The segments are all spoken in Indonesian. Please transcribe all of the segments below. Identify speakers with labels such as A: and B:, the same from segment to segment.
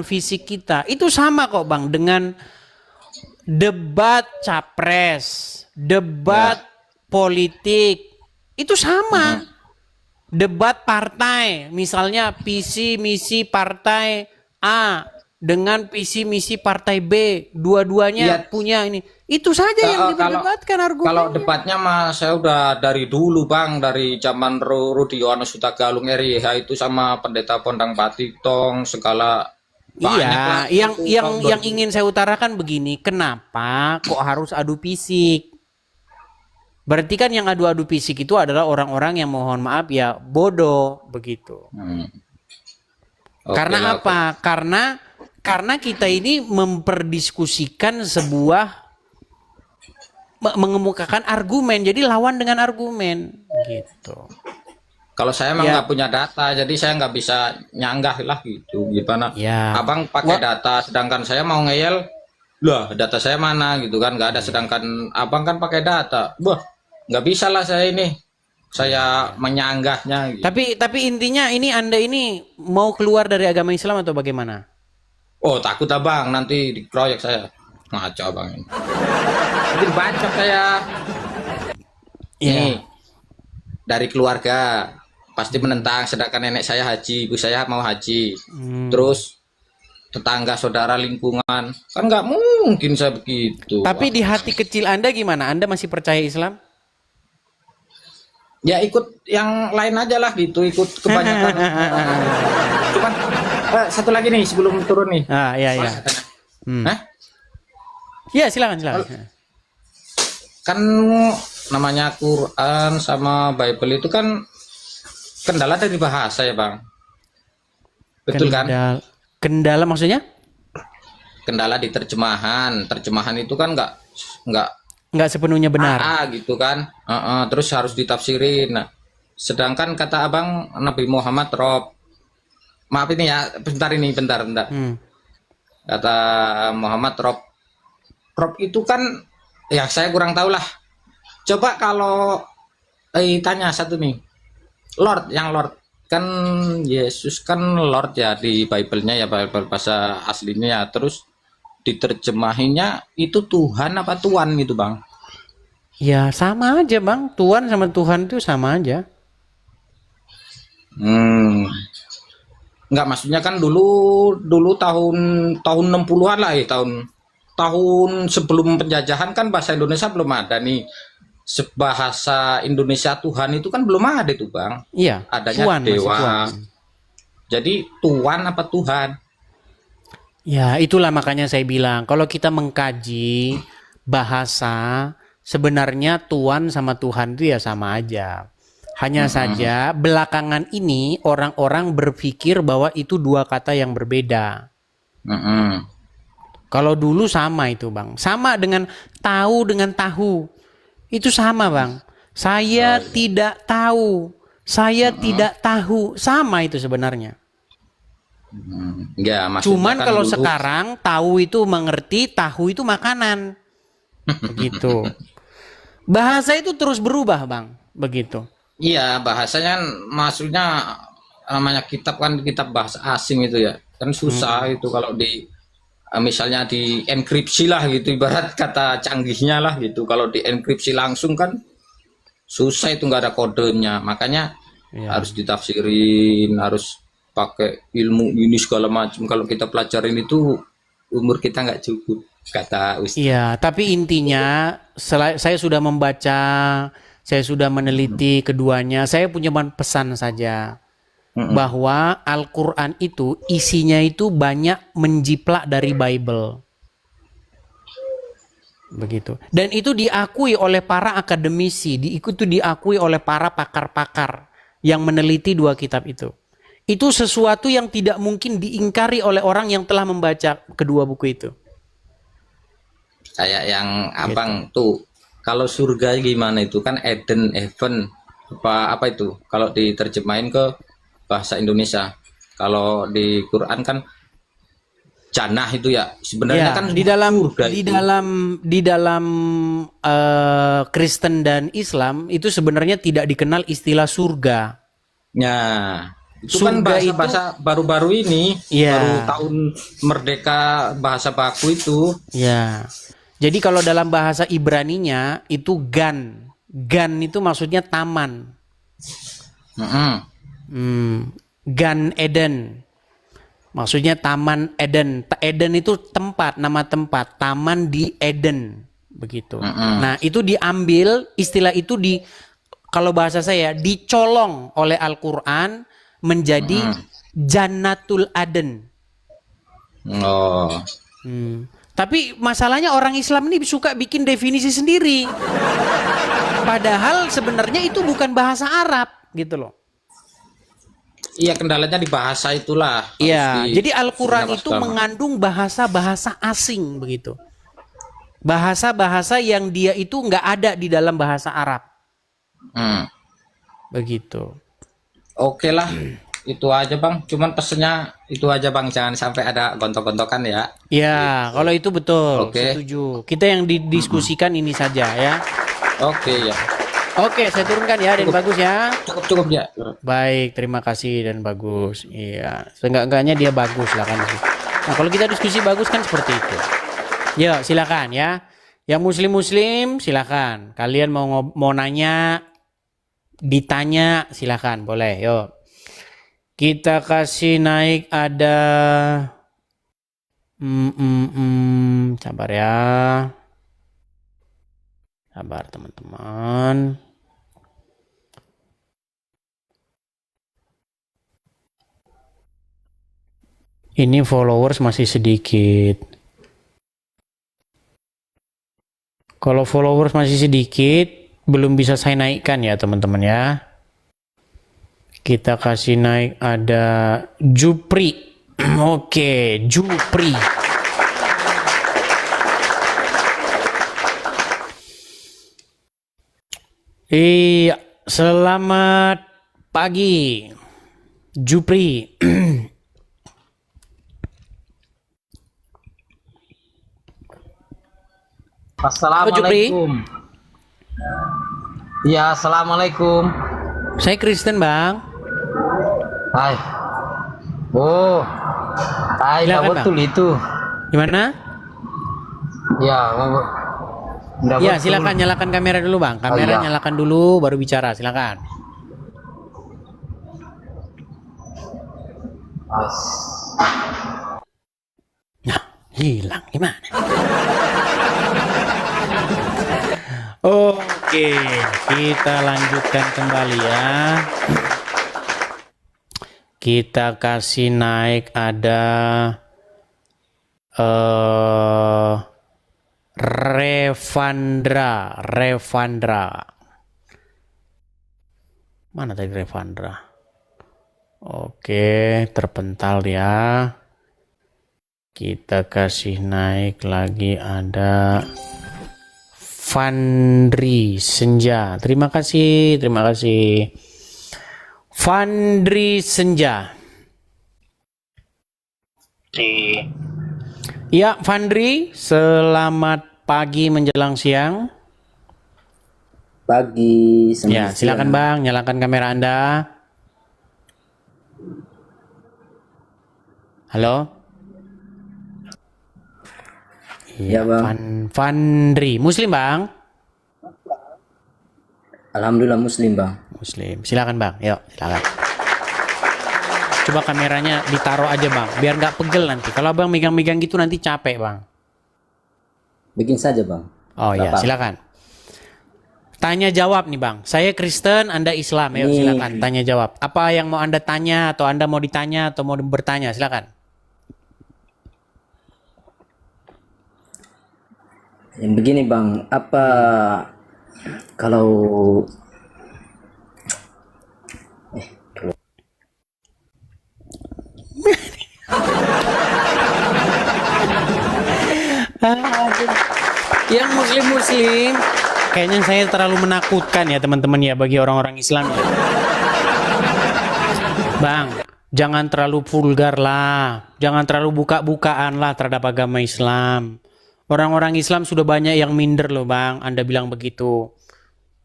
A: fisik kita. Itu sama kok Bang dengan debat capres, debat politik. Itu sama. Debat partai, misalnya visi misi partai A dengan visi misi partai B, dua-duanya punya ini. Itu saja yang diperdebatkan argumennya.
B: Kalau debatnya mah saya udah dari dulu Bang, dari zaman Rudi Yohanes Hutagalung RIH itu sama Pendeta Pondang Batitong segala.
A: Iya, yang ingin saya utarakan begini, kenapa kok harus adu fisik? Berarti kan yang adu-adu fisik itu adalah orang-orang yang mohon maaf ya bodoh begitu. Karena apa? Karena kita ini memperdiskusikan sebuah mengemukakan argumen, jadi lawan dengan argumen gitu.
B: Kalau saya emang nggak punya data, jadi saya nggak bisa nyanggah lah gitu. Gimana?
A: Ya.
B: Abang pakai data, sedangkan saya mau ngeyel, lah data saya mana gitu kan? Nggak ada. Sedangkan abang kan pakai data, wah nggak bisa lah saya ini, saya menyanggahnya. Gitu.
A: Tapi intinya ini Anda ini mau keluar dari agama Islam atau bagaimana?
B: Oh takut abang nanti dikeroyok saya, ngaco abang ini. Nanti dibacok saya. Nih dari keluarga. Pasti menentang, sedangkan nenek saya haji, ibu saya mau haji. Terus tetangga, saudara, lingkungan, kan nggak mungkin saya begitu.
A: Tapi di hati kecil Anda gimana? Anda masih percaya Islam?
B: Ya ikut yang lain aja lah gitu, ikut kebanyakan. Cuman satu lagi nih sebelum turun nih.
A: Iya. Ya silakan.
B: Kan namanya Quran sama Bible itu kan kendala dari bahasa ya Bang. Betul kan?
A: Kendala maksudnya?
B: Kendala di terjemahan. Terjemahan itu kan nggak
A: sepenuhnya benar.
B: Gitu kan. Terus harus ditafsirin. Nah, sedangkan kata Abang Nabi Muhammad Rob. Maaf ini ya, bentar. Kata Muhammad Rob itu kan ya saya kurang tahu lah. Coba kalau tanya satu nih. Lord kan Yesus kan Lord ya di Bible-nya ya, Bible bahasa aslinya ya. Terus diterjemahinnya itu Tuhan apa Tuan gitu Bang?
A: Ya sama aja Bang, Tuhan sama Tuhan itu sama aja.
B: Enggak, maksudnya kan dulu tahun 60-an lah ya, tahun sebelum penjajahan kan bahasa Indonesia belum ada nih. Bahasa Indonesia Tuhan itu kan belum ada tuh Bang.
A: Iya.
B: Adanya
A: Tuhan,
B: dewa. Jadi Tuhan apa Tuhan?
A: Ya itulah makanya saya bilang kalau kita mengkaji bahasa sebenarnya Tuhan sama Tuhan itu ya sama aja. Hanya saja belakangan ini orang-orang berpikir bahwa itu dua kata yang berbeda. Kalau dulu sama itu Bang, sama dengan tahu dengan tahu. Itu sama Bang. Saya tidak tahu. Saya tidak tahu. Sama itu sebenarnya.
B: Ya,
A: cuman
B: kan
A: kalau
B: dulu
A: sekarang tahu itu mengerti, tahu itu makanan. Begitu. Bahasa itu terus berubah Bang. Begitu.
B: Iya, bahasanya maksudnya namanya kitab kan kitab bahasa asing itu ya. Kan susah itu kalau di misalnya di enkripsi lah gitu, ibarat kata canggihnya lah gitu. Kalau di enkripsi langsung kan susah, itu nggak ada kodenya, makanya harus ditafsirin, harus pakai ilmu ini segala macam. Kalau kita pelajarin itu umur kita nggak cukup, kata Ustaz.
A: Iya, tapi intinya saya sudah membaca, saya sudah meneliti keduanya. Saya punya pesan saja. Bahwa Al-Quran itu isinya itu banyak menjiplak dari Bible. Begitu. Dan itu diakui oleh para akademisi, diakui oleh para pakar-pakar yang meneliti dua kitab itu. Itu sesuatu yang tidak mungkin diingkari oleh orang yang telah membaca kedua buku itu.
B: Kayak yang Abang tuh, kalau surga gimana itu kan Eden, Heaven, apa itu? Kalau diterjemahin ke bahasa Indonesia, kalau di Quran kan jannah itu ya, sebenarnya kan
A: di dalam Kristen dan Islam itu sebenarnya tidak dikenal istilah surga.
B: Ya, Itu kan
A: Surga itu,
B: bahasa-bahasa baru-baru ini,
A: ya,
B: baru tahun merdeka bahasa baku itu.
A: ya. Jadi kalau dalam bahasa Ibraninya itu gan. Gan itu maksudnya taman.
B: Mm-mm.
A: Gan Eden. Maksudnya taman Eden. Eden itu tempat, nama tempat. Taman di Eden. Begitu. Nah, itu diambil, istilah itu kalau bahasa saya, dicolong oleh Al-Quran menjadi Jannatul Aden.
B: Oh,
A: Tapi masalahnya orang Islam ini suka bikin definisi sendiri. Padahal sebenarnya itu bukan bahasa Arab gitu loh.
B: iya kendalanya di bahasa itulah.
A: Iya, jadi Al-Quran
B: Harus
A: itu mengandung bahasa-bahasa asing begitu. Bahasa-bahasa yang dia itu nggak ada di dalam bahasa Arab. Begitu.
B: Oke lah, itu aja bang. Cuman pesennya itu aja bang, jangan sampai ada gontok-gontokan ya.
A: Ya, kalau itu betul,
B: Oke.
A: setuju. Kita yang didiskusikan ini saja ya.
B: Oke ya,
A: Oke, saya turunkan ya, dan bagus ya.
B: cukup ya.
A: Baik, terima kasih dan bagus. Iya, seenggak-enggaknya dia bagus lah kan. Nah, kalau kita diskusi bagus kan seperti itu. Yuk, silakan ya. Yang muslim-muslim silakan. Kalian mau nanya, ditanya silakan, boleh. Yuk. Kita kasih naik ada sabar ya. Sabar teman-teman. Ini followers masih sedikit. Kalau followers masih sedikit, belum bisa saya naikkan ya teman-teman ya. Kita kasih naik ada Jupri. Oke, Jupri. Iya, selamat pagi, Jupri.
C: Assalamualaikum. Ya, assalamualaikum.
A: Saya Kristen, Bang.
C: Hai. Oh, hai,
A: Silakan,
C: betul itu.
A: Gimana?
C: Ya, nggak
A: Ya,
C: betul.
A: silakan nyalakan kamera dulu, Bang. Kamera
C: iya.
A: nyalakan dulu baru bicara, silakan.
C: As.
A: Nah, hilang gimana? Oke, kita lanjutkan kembali ya. Kita kasih naik ada Revandra. Mana tadi Revandra? Oke, terpental ya. Kita kasih naik lagi ada Fandri Senja. Terima kasih. Fandri Senja. Ya, Fandri, selamat pagi menjelang siang.
D: Pagi,
A: Ya, silakan Bang, nyalakan kamera Anda. Halo?
D: Ya, Bang.
A: Fandri, Muslim Bang?
D: Alhamdulillah Muslim, Bang.
A: Muslim. Silakan Bang, yuk silakan. Coba kameranya ditaruh aja Bang, biar nggak pegel nanti. Kalau Bang megang-megang gitu nanti capek Bang.
D: Bikin saja, Bang.
A: Oh iya,
D: Bapak.
A: silakan. Tanya jawab nih Bang. Saya Kristen, Anda Islam. Ayo silakan tanya jawab. Apa yang mau Anda tanya atau Anda mau ditanya atau mau bertanya? Silakan.
D: Yang begini, Bang. Apa kalau
A: Yang muslim-muslim kayaknya saya terlalu menakutkan ya teman-teman ya bagi orang-orang Islam ya. Bang, jangan terlalu vulgar lah. Jangan terlalu buka-bukaan lah terhadap agama Islam. Orang-orang Islam sudah banyak yang minder loh Bang. Anda bilang begitu.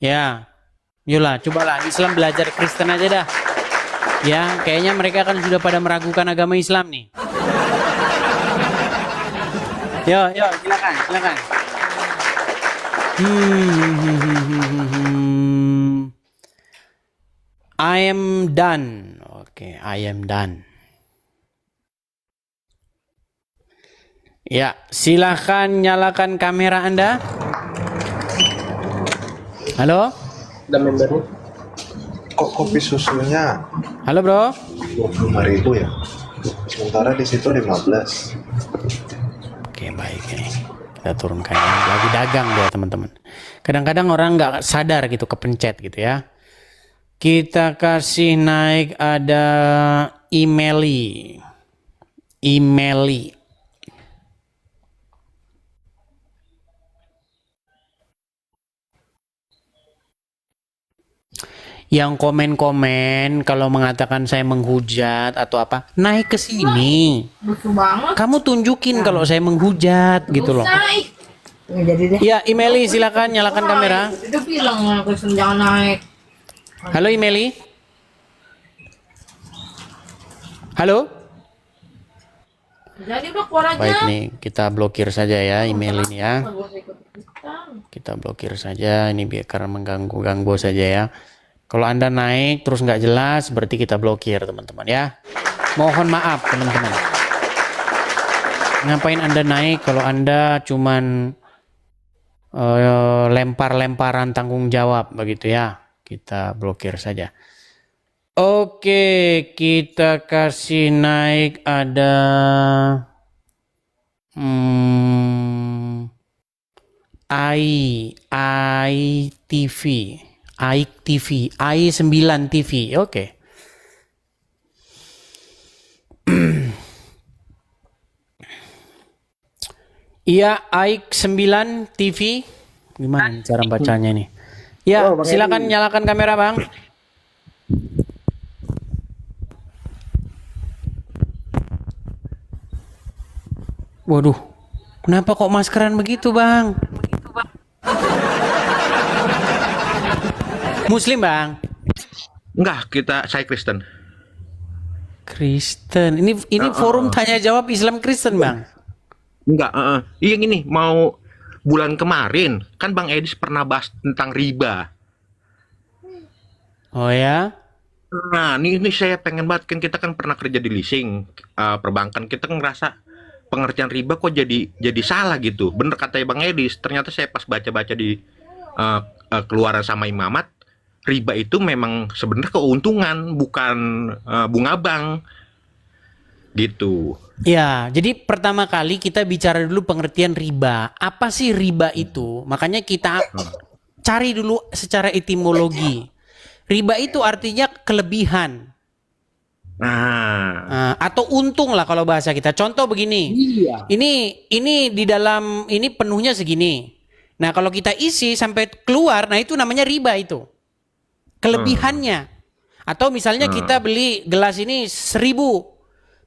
A: Ya, yolah, cobalah Islam belajar Kristen aja dah. Ya, kayaknya mereka kan sudah pada meragukan agama Islam nih. Yo, silakan, silakan. I am done. Oke, I am done. Ya, silakan nyalakan kamera Anda. Halo?
E: Kok kopi susunya
A: Halo, Bro.
E: 25.000 ya? Sementara di situ 15.
A: Oke, baik nih. Kita turunkan ya. Lagi dagang dia, teman-teman. Kadang-kadang orang nggak sadar gitu, kepencet gitu ya. Kita kasih naik ada Emily. Yang komen-komen kalau mengatakan saya menghujat atau apa, naik ke sini.
F: Lucu banget.
A: Kamu tunjukin kalau saya menghujat gitu loh.
F: Naik. Nggak jadi deh.
A: Ya, Emily silakan nyalakan kamera.
F: Udah bilang aku jangan naik.
A: Halo Emily. Halo.
F: Jadi udah keluar aja.
A: Baik nih, kita blokir saja ya email ini ya.
F: Nggak usah ikut-ikutan.
A: Kita blokir saja, ini biar karena mengganggu saja ya. Kalau Anda naik terus nggak jelas, berarti kita blokir teman-teman ya. Mohon maaf teman-teman. Ngapain Anda naik kalau Anda cuman lempar-lemparan tanggung jawab begitu ya. Kita blokir saja. Oke, kita kasih naik ada ITV, i9 TV. Oke. Iya, i9 TV. Gimana nih cara bacanya nih? Ya, silakan nyalakan kamera, Bang. Waduh, kenapa kok maskeran begitu, Bang? Muslim, Bang?
G: Enggak, saya Kristen.
A: Kristen. Ini forum tanya jawab Islam Kristen, Bang.
G: Enggak, iya gini, mau bulan kemarin kan Bang Edis pernah bahas tentang riba.
A: Oh ya?
G: Nah, ini saya pengen banget, kan kita kan pernah kerja di leasing perbankan, kita kan ngerasa pengertian riba kok jadi salah gitu. Bener katanya Bang Edis, ternyata saya pas baca-baca di keluaran sama Imamat, riba itu memang sebenarnya keuntungan, bukan bunga bank gitu.
A: Ya, jadi pertama kali kita bicara dulu pengertian riba. Apa sih riba itu? Makanya kita cari dulu secara etimologi. Riba itu artinya kelebihan.
G: Nah,
A: Atau untung lah kalau bahasa kita. Contoh begini.
C: Iya.
A: Ini di dalam ini penuhnya segini. Nah, kalau kita isi sampai keluar, nah itu namanya riba itu. Kelebihannya. Atau misalnya kita beli gelas ini 1.000.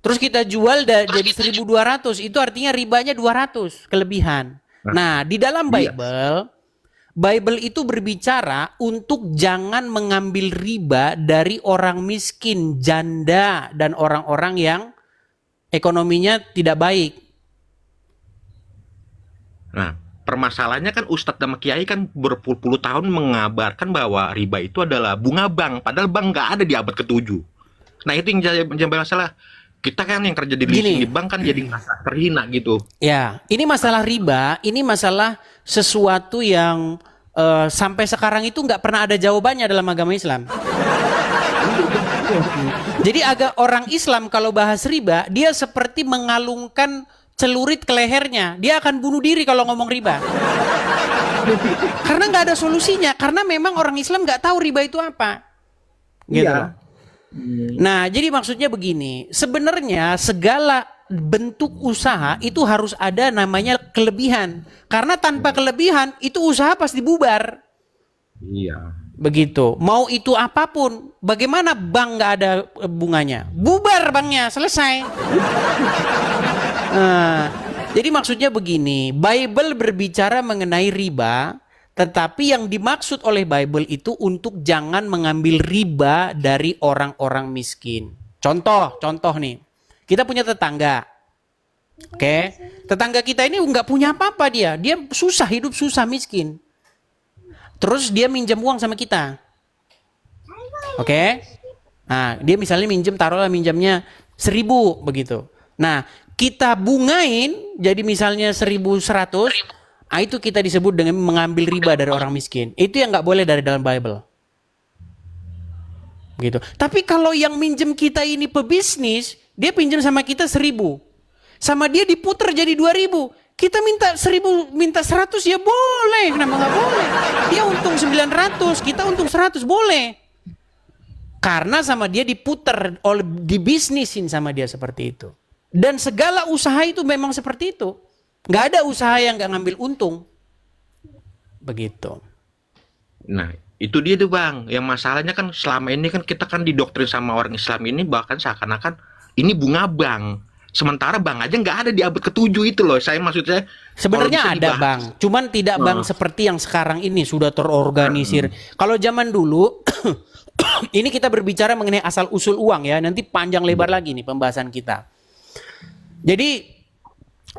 A: Terus kita jual jadi 1.200, itu artinya ribanya 200 kelebihan. Nah, di dalam Bible itu berbicara untuk jangan mengambil riba dari orang miskin, janda, dan orang-orang yang ekonominya tidak baik.
G: nah, permasalahannya kan Ustadz sama Kiai kan berpuluh-puluh tahun mengabarkan bahwa riba itu adalah bunga bank, padahal bank nggak ada di abad ke-7. Nah, itu yang jadi masalah. Kita kan yang kerja di leasing di bank kan jadi ngerasa terhina gitu.
A: Ya, ini masalah riba, ini masalah sesuatu yang sampai sekarang itu nggak pernah ada jawabannya dalam agama Islam. Jadi orang Islam kalau bahas riba, dia seperti mengalungkan celurit ke lehernya. Dia akan bunuh diri kalau ngomong riba. Karena nggak ada solusinya. Karena memang orang Islam nggak tahu riba itu apa. Gitu.
G: Iya.
A: Nah, jadi maksudnya begini, sebenarnya segala bentuk usaha itu harus ada namanya kelebihan. Karena tanpa kelebihan itu usaha pasti bubar.
G: Iya.
A: Begitu. Mau itu apapun, bagaimana bank nggak ada bunganya? Bubar banknya, selesai. Nah, jadi maksudnya begini, Bible berbicara mengenai riba, Tetapi yang dimaksud oleh Bible itu untuk jangan mengambil riba dari orang-orang miskin. Contoh nih. Kita punya tetangga. Oke. Tetangga kita ini nggak punya apa-apa dia. Dia susah, hidup susah, miskin. Terus dia minjam uang sama kita. Oke. Nah, dia misalnya taruhlah minjamnya 1.000 begitu. Nah, kita bungain jadi misalnya 1.100. Nah, itu kita disebut dengan mengambil riba dari orang miskin. Itu yang nggak boleh dari dalam Bible. Gitu. Tapi kalau yang minjem kita ini pebisnis, dia pinjam sama kita 1.000. Sama dia diputer jadi 2.000. Kita minta 1.000, minta 100 ya boleh. Kenapa nggak boleh? Dia untung 900, kita untung 100, boleh. Karena sama dia diputer, dibisnisin sama dia seperti itu. Dan segala usaha itu memang seperti itu. Nggak ada usaha yang nggak ngambil untung. Begitu.
G: Nah, itu dia tuh Bang. Yang masalahnya kan selama ini kan kita kan didoktrin sama orang Islam ini bahkan seakan-akan ini bunga bank. Sementara bank aja nggak ada di abad ke-7 itu loh. Saya maksudnya
A: sebenarnya ada Bang. Cuman tidak Bang seperti yang sekarang ini sudah terorganisir. Kalau zaman dulu ini kita berbicara mengenai asal usul uang ya. Nanti panjang lebar lagi nih pembahasan kita. Jadi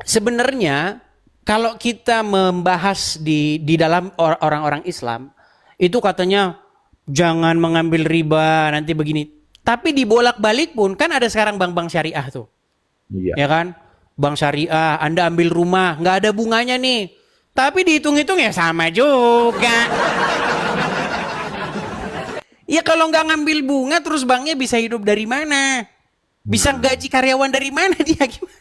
A: sebenarnya kalau kita membahas di dalam orang-orang Islam itu katanya jangan mengambil riba nanti begini. Tapi dibolak-balik pun kan ada sekarang bank-bank syariah tuh.
G: Iya.
A: Ya kan? Bank syariah, Anda ambil rumah, nggak ada bunganya nih. Tapi dihitung-hitung ya sama juga. Ya kalau nggak ngambil bunga terus banknya bisa hidup dari mana? Bisa gaji karyawan dari mana dia gimana?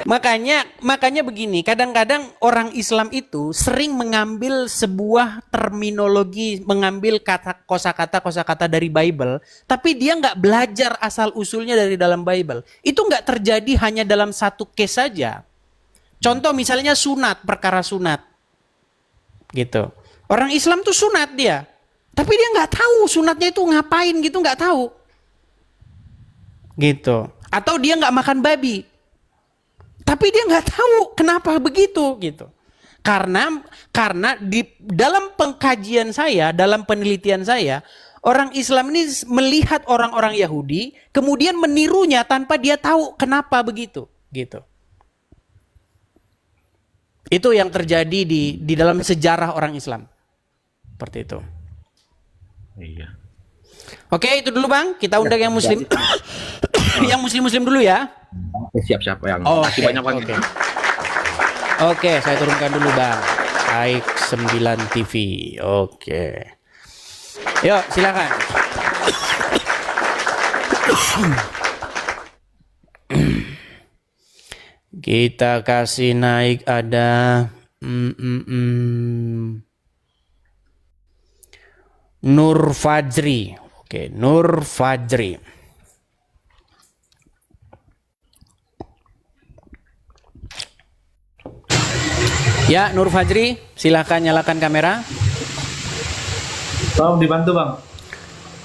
A: Makanya begini, kadang-kadang orang Islam itu sering mengambil sebuah terminologi, mengambil kosakata dari Bible, tapi dia nggak belajar asal usulnya dari dalam Bible. Itu nggak terjadi hanya dalam satu case saja. Contoh misalnya sunat, perkara sunat, gitu. Orang Islam tuh sunat dia, tapi dia nggak tahu sunatnya itu ngapain gitu, nggak tahu, gitu. Atau dia nggak makan babi, tapi dia nggak tahu kenapa begitu gitu. Karena di dalam pengkajian saya, dalam penelitian saya, orang Islam ini melihat orang-orang Yahudi, kemudian menirunya tanpa dia tahu kenapa begitu, gitu. Itu yang terjadi di dalam sejarah orang Islam, seperti itu.
G: Iya.
A: Oke, itu dulu Bang. Kita undang yang Muslim, yang Muslim dulu ya.
G: Siap-siap yang.
A: Oke,
G: Makasih banyak Bang.
A: Oke, saya turunkan dulu Bang. Baik 9 TV. Oke. Yuk, silakan. Kita kasih naik ada Nur Fajri. Oke, Nur Fajri. Ya, Nur Fajri, silakan nyalakan kamera.
H: Tolong dibantu Bang.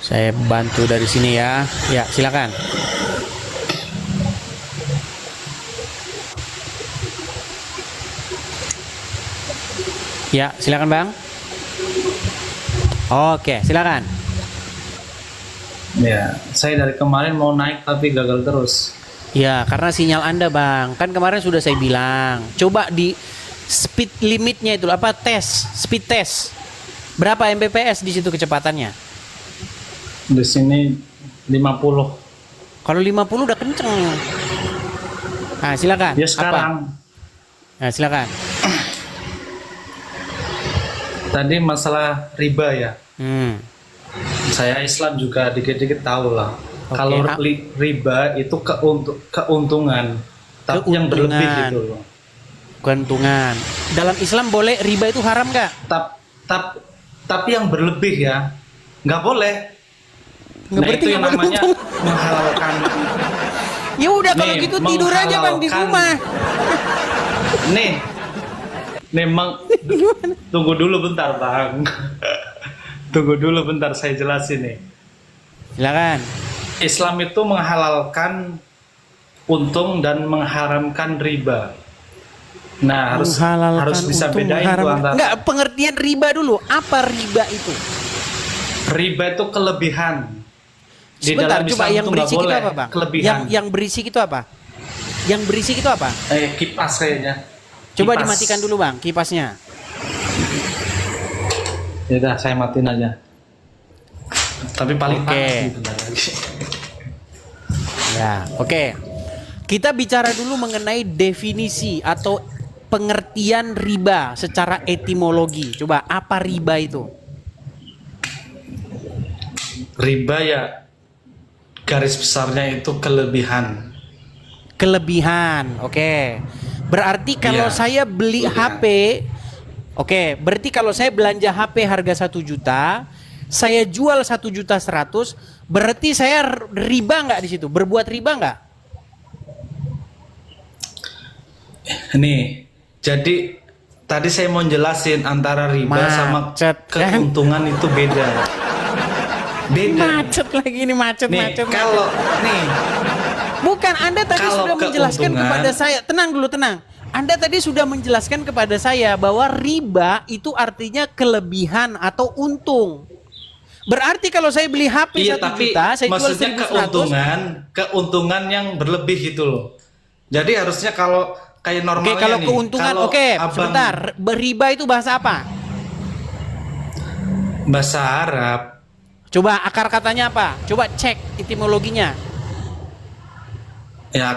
A: Saya bantu dari sini ya. Ya, silakan. Ya, silakan Bang. Oke, silakan.
H: Ya, saya dari kemarin mau naik tapi gagal terus.
A: Ya, karena sinyal Anda Bang. Kan kemarin sudah saya bilang. Coba di speed limitnya itu apa speed test. Berapa Mbps di situ kecepatannya?
H: Di sini 50.
A: Kalau 50 udah kenceng. Nah, silakan.
H: Ya sekarang.
A: Nah, silakan.
H: Tadi masalah riba ya. Saya Islam juga dikit-dikit tahu lah.
A: Oke,
H: Kalau riba itu keuntungan, tapi yang berlebih gitu loh.
A: Keuntungan. Dalam Islam boleh riba itu haram nggak?
H: Tapi yang berlebih ya, nggak boleh.
A: Nggak
H: Nah
A: berarti
H: itu yang
A: nggak
H: namanya
A: beruntung.
H: menghalalkan.
A: Ya udah kalau
H: Nih,
A: gitu tidur aja Bang di
H: menghalalkan.
A: rumah.
H: Nih tunggu dulu bentar Bang. Tunggu dulu bentar saya jelasin nih.
A: Silakan.
H: Islam itu menghalalkan untung dan mengharamkan riba. Nah, harus bisa
A: untung,
H: bedain tuh
A: mengharamkan.
H: antara
A: Enggak, pengertian riba dulu. Apa riba itu?
H: riba itu kelebihan. Di
A: Sebentar,
H: dalam
A: coba
H: Islam
A: yang
H: itu nggak
A: berisik itu
H: boleh
A: apa, Bang?
H: kelebihan.
A: Yang berisik itu apa? Yang berisik itu apa?
H: Kipas kayaknya.
A: Coba
H: Kipas.
A: dimatikan dulu, Bang, kipasnya.
H: Ya udah, saya matiin aja. Tapi paling
A: Oke.
H: panas nih bentar lagi.
A: Ya, oke. Kita bicara dulu mengenai definisi atau pengertian riba secara etimologi. Coba, apa riba itu?
H: Riba ya garis besarnya itu kelebihan.
A: Kelebihan, oke. Berarti kalau
H: Iya,
A: saya beli
H: kelebihan.
A: HP, oke, berarti kalau saya belanja HP harga 1 juta, saya jual 1.100.000, berarti saya riba nggak di situ? Berbuat riba nggak?
H: Nih, jadi tadi saya mau jelasin antara riba sama
A: Macet, kan?
H: keuntungan itu beda. Beda.
A: Macet lagi ini, macet.
H: Nih, kalau nih
A: Bukan, Anda tadi
H: Kalau
A: sudah menjelaskan
H: keuntungan-
A: kepada saya. Tenang dulu, tenang. Anda tadi sudah menjelaskan kepada saya bahwa riba itu artinya kelebihan atau untung. Berarti kalau saya beli HP
H: iya,
A: 1
H: tapi
A: juta, saya jual
H: maksudnya
A: 1.100.
H: keuntungan yang berlebih gitu loh. Jadi harusnya kalau kayak
A: Oke,
H: normalnya
A: kalau
H: nih,
A: keuntungan,
H: kalau
A: oke,
H: abang
A: sebentar. Riba itu bahasa apa?
H: bahasa Arab,
A: Coba akar katanya apa? Coba cek etimologinya.
H: ya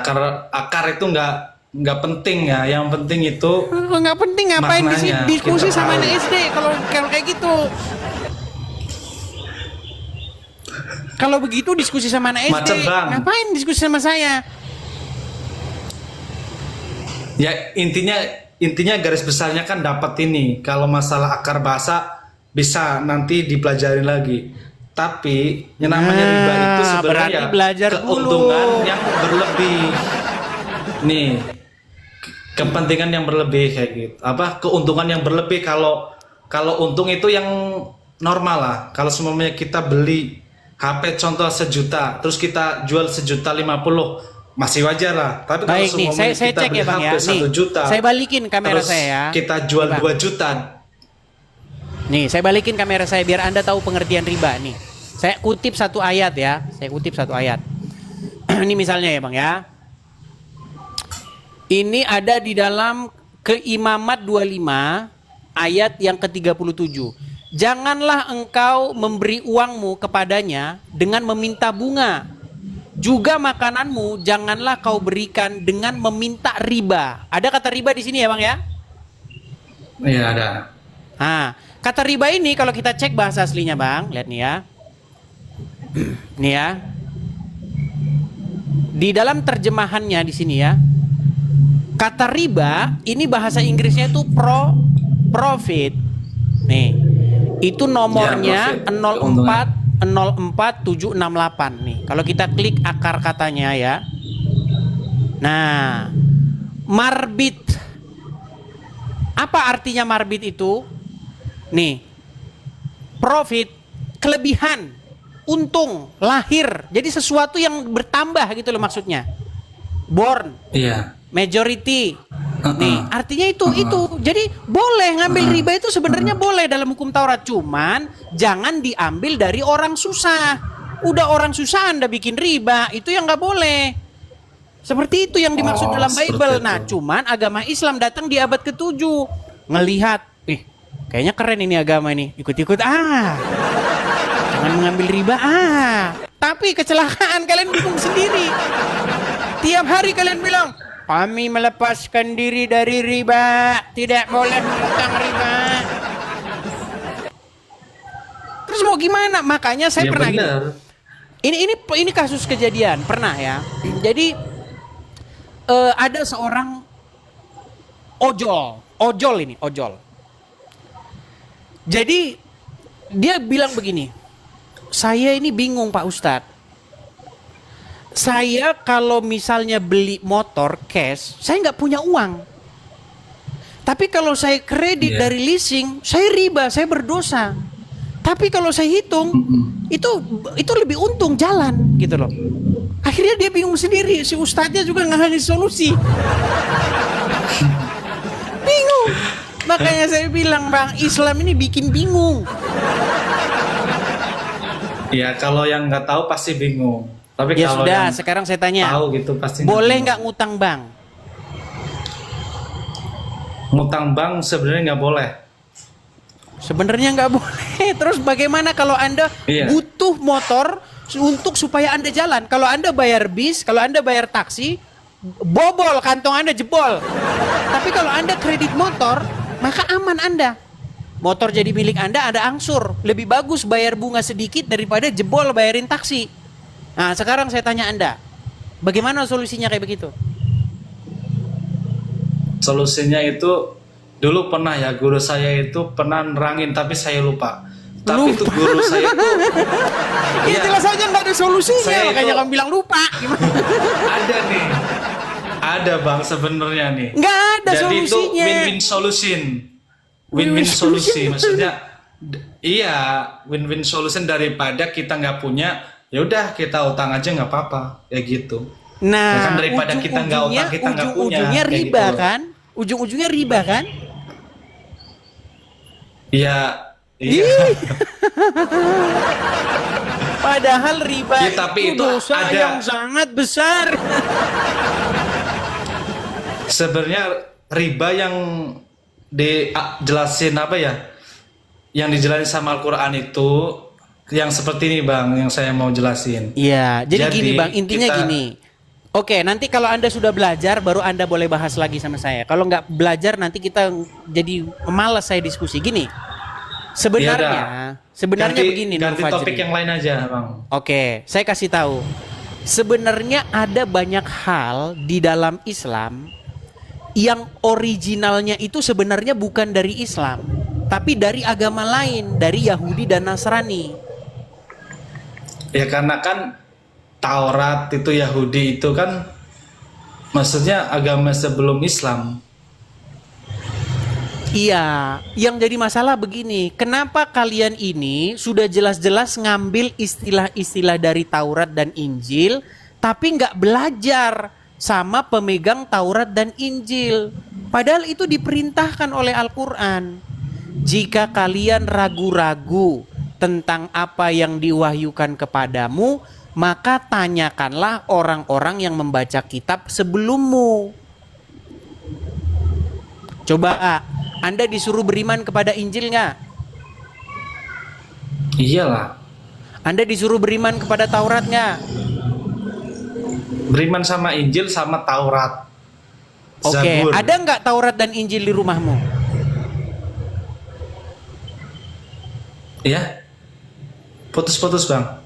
H: akar itu nggak penting ya. Yang penting itu
A: Nggak penting, ngapain
H: maknanya
A: diskusi
H: kita
A: sama
H: tahu.
A: anak SD kalau kayak gitu. Kalau begitu diskusi sama anak SD,
H: Macet, Bang.
A: ngapain diskusi sama saya?
H: ya intinya garis besarnya kan dapat ini. Kalau masalah akar bahasa bisa nanti dipelajari lagi. Tapi yang namanya riba itu
A: Nah,
H: sebenarnya
A: berarti belajar
H: keuntungan
A: dulu.
H: yang berlebih. Nih, kepentingan yang berlebih kayak gitu. Apa keuntungan yang berlebih kalau untung itu yang normal lah. Kalau semuanya kita beli HP contoh 1 juta, terus kita jual 1.050.000, masih wajar lah. Tapi kalau
A: Baik nih,
H: semuanya
A: saya
H: kita
A: cek
H: beli
A: ya Bang ya.
H: HP 1
A: Nih,
H: juta,
A: saya balikin kamera
H: terus
A: saya ya.
H: kita jual
A: Coba.
H: 2 juta.
A: Nih, saya balikin kamera saya biar Anda tahu pengertian riba nih. Saya kutip satu ayat ya. Saya kutip satu ayat. Ini misalnya ya Bang ya. Ini ada di dalam Keimamat 25 ayat yang ke-37. Janganlah engkau memberi uangmu kepadanya dengan meminta bunga. Juga makananmu janganlah kau berikan dengan meminta riba. Ada kata riba di sini ya Bang ya?
H: Iya ada.
A: Nah, kata riba ini kalau kita cek bahasa aslinya Bang, lihat nih ya. Nih ya. Di dalam terjemahannya di sini ya. Kata riba ini bahasa Inggrisnya itu profit. Nih. Itu nomornya
H: Ya, profit.
A: 0404768 nih. Kalau kita klik akar katanya ya. Nah, marbit. Apa artinya marbit itu? Nih. Profit, kelebihan, untung, lahir. Jadi sesuatu yang bertambah gitu loh maksudnya. Born,
H: Iya.
A: majority. Nih, artinya itu. Jadi boleh ngambil riba itu sebenarnya boleh dalam hukum Taurat, cuman jangan diambil dari orang susah. Udah orang susah Anda bikin riba, itu yang nggak boleh. Seperti itu yang dimaksud dalam
H: seperti
A: Bible.
H: itu.
A: Nah, cuman agama Islam datang di abad ke-7. Ngelihat, kayaknya keren ini agama ini. Ikut-ikut jangan mengambil riba Tapi kecelakaan kalian bingung sendiri. Tiap hari kalian bilang, kami melepaskan diri dari riba, tidak boleh mengutang riba. Terus mau gimana? Makanya saya
H: Ya
A: pernah gini.
H: benar.
A: Ini kasus kejadian pernah ya. Jadi ada seorang ojol. Jadi dia bilang begini, saya ini bingung Pak Ustadz. Saya kalau misalnya beli motor cash, saya nggak punya uang. Tapi kalau saya kredit
H: Iya.
A: dari leasing, saya riba, saya berdosa. Tapi kalau saya hitung, itu lebih untung jalan gitu loh. Akhirnya dia bingung sendiri, si ustadznya juga nggak ngasih solusi. Makanya saya bilang Bang, Islam ini bikin bingung.
H: Ya kalau yang nggak tahu pasti bingung. Tapi
A: Ya
H: kalau
A: sudah,
H: yang
A: sekarang saya tanya.
H: tahu gitu pasti
A: Boleh
H: bingung.
A: nggak ngutang Bang?
H: Ngutang bank sebenarnya nggak boleh.
A: Sebenarnya nggak boleh. Terus bagaimana kalau Anda
H: Iya.
A: butuh motor untuk supaya Anda jalan? Kalau Anda bayar bis, kalau Anda bayar taksi, bobol kantong Anda jebol. Tapi kalau Anda kredit motor, maka aman Anda. Motor jadi milik Anda, ada angsur. Lebih bagus bayar bunga sedikit daripada jebol bayarin taksi. Nah, sekarang saya tanya Anda, bagaimana solusinya kayak begitu?
H: Solusinya itu dulu pernah ya, guru saya itu pernah nerangin tapi saya lupa. Tapi itu guru saya tuh
A: Ya jelas saja nggak ada solusinya,
H: Saya
A: makanya
H: itu-
A: kamu bilang lupa. Gimana?
H: ada nih. Ada Bang sebenarnya nih.
A: Nggak ada
H: Jadi itu
A: solusinya.
H: win-win solution. Win-win
A: Win-win
H: solusi
A: solution.
H: maksudnya iya, win-win solution daripada kita nggak punya, ya udah kita utang aja nggak apa-apa, ya gitu.
A: Nah,
H: Ya kan daripada kita nggak utang, kita nggak punya,
A: ujung-ujungnya
H: kayak
A: riba
H: gitu loh.
A: kan? Ujung-ujungnya riba kan?
H: Iya, iya.
A: Padahal riba
H: Ya, tapi itu
A: dosa
H: ada-
A: yang sangat besar.
H: Sebenarnya riba yang dijelasin apa ya? Yang dijelasin sama Al-Qur'an itu yang seperti ini Bang, yang saya mau jelasin.
A: Iya, jadi
H: Jadi,
A: gini Bang, intinya
H: kita-
A: gini. Oke, nanti kalau Anda sudah belajar, baru Anda boleh bahas lagi sama saya. Kalau nggak belajar, nanti kita jadi malas saya diskusi. Gini, sebenarnya begini Nur
H: ganti topik
A: Fajri.
H: yang lain aja Bang.
A: Oke, saya kasih tahu. Sebenarnya ada banyak hal di dalam Islam yang originalnya itu sebenarnya bukan dari Islam, tapi dari agama lain, dari Yahudi dan Nasrani.
H: Ya karena kan Taurat itu Yahudi itu kan maksudnya agama sebelum Islam.
A: Iya, yang jadi masalah begini, kenapa kalian ini sudah jelas-jelas ngambil istilah-istilah dari Taurat dan Injil, tapi nggak belajar sama pemegang Taurat dan Injil. Padahal itu diperintahkan oleh Al-Quran. Jika kalian ragu-ragu tentang apa yang diwahyukan kepadamu, maka tanyakanlah orang-orang yang membaca kitab sebelummu. Coba Anda disuruh beriman kepada Injil nggak?
H: Iyalah.
A: Anda disuruh beriman kepada Taurat nggak?
H: Beriman sama Injil sama Taurat.
A: Oke,
H: Zabur.
A: ada nggak Taurat dan Injil di rumahmu?
H: Ya. Putus-putus Bang.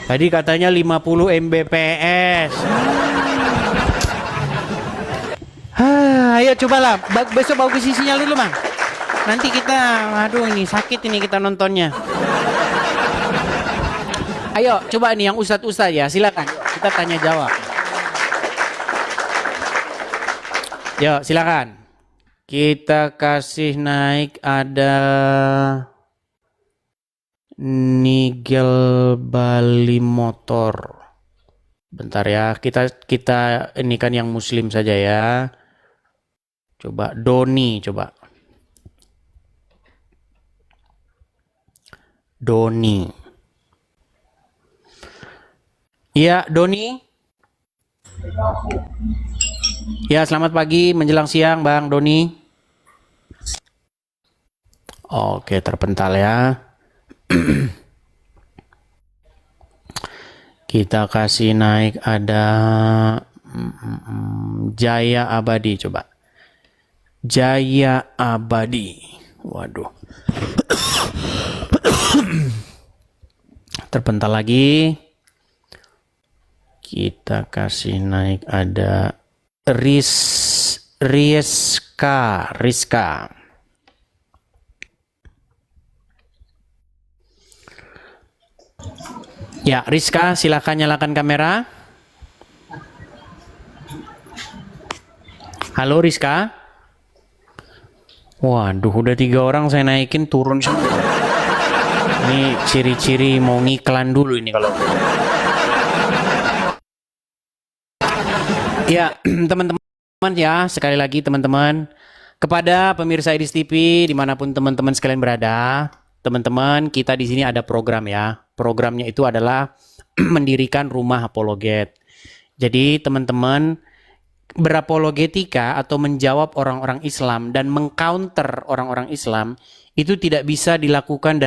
A: Tadi katanya 50 Mbps. Ayo cobalah, besok bawa ke sinyal dulu Bang. Nanti kita, aduh ini sakit ini kita nontonnya. Ayo coba nih yang ustadz-ustadz ya, silakan. Kita tanya jawab. Yo silakan. Kita kasih naik ada Nigel Bali Motor. Bentar ya, kita ini kan yang muslim saja ya. Coba Doni, coba. Doni. Iya, Doni. Ya, selamat pagi menjelang siang Bang Doni. Oke, terpental ya. Kita kasih naik ada Jaya Abadi, coba. Jaya Abadi. Waduh. Terpental lagi. Kita kasih naik ada Rizka. Ya, Rizka, silakan nyalakan kamera. Halo Rizka. Waduh, udah 3 orang saya naikin turun semua. Ini ciri-ciri mau ngiklan dulu ini kalau. Ya, teman-teman ya, sekali lagi teman-teman, Kepada pemirsa Idris TV dimanapun teman-teman sekalian berada, teman-teman kita di sini ada program ya. Programnya itu adalah mendirikan rumah apologet. Jadi teman-teman berapologetika atau menjawab orang-orang Islam dan mengcounter orang-orang Islam itu tidak bisa dilakukan